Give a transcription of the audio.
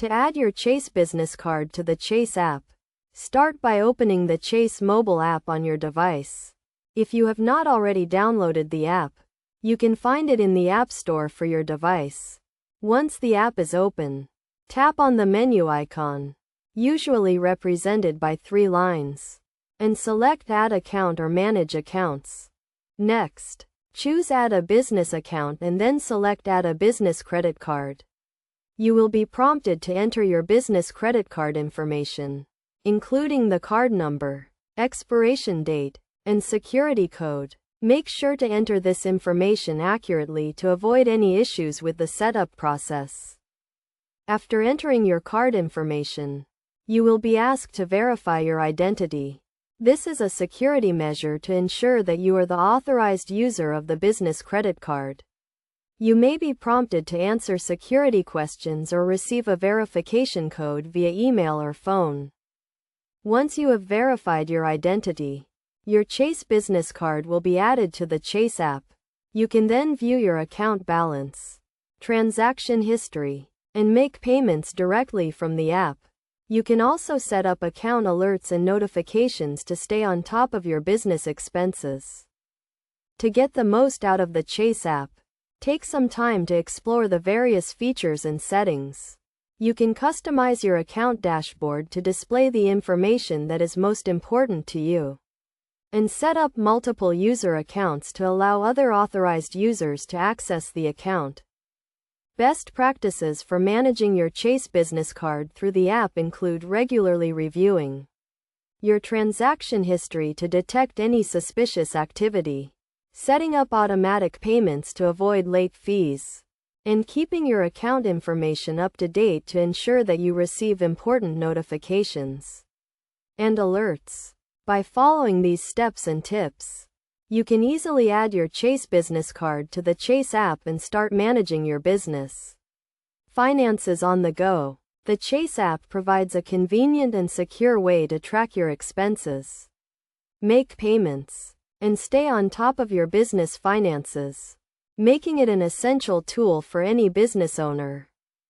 To add your Chase business card to the Chase app, start by opening the Chase mobile app on your device. If you have not already downloaded the app, you can find it in the App Store for your device. Once the app is open, tap on the menu icon, usually represented by 3 lines, and select Add Account or Manage Accounts. Next, choose Add a Business Account and then select Add a Business Credit Card. You will be prompted to enter your business credit card information, including the card number, expiration date, and security code. Make sure to enter this information accurately to avoid any issues with the setup process. After entering your card information, you will be asked to verify your identity. This is a security measure to ensure that you are the authorized user of the business credit card. You may be prompted to answer security questions or receive a verification code via email or phone. Once you have verified your identity, your Chase business card will be added to the Chase app. You can then view your account balance, transaction history, and make payments directly from the app. You can also set up account alerts and notifications to stay on top of your business expenses. To get the most out of the Chase app, take some time to explore the various features and settings. You can customize your account dashboard to display the information that is most important to you, and set up multiple user accounts to allow other authorized users to access the account. Best practices for managing your Chase business card through the app include regularly reviewing your transaction history to detect any suspicious activity, setting up automatic payments to avoid late fees, and keeping your account information up to date to ensure that you receive important notifications and alerts. By following these steps and tips, you can easily add your Chase business card to the Chase app and start managing your business finances on the go. The Chase app provides a convenient and secure way to track your expenses, make payments, and stay on top of your business finances, making it an essential tool for any business owner.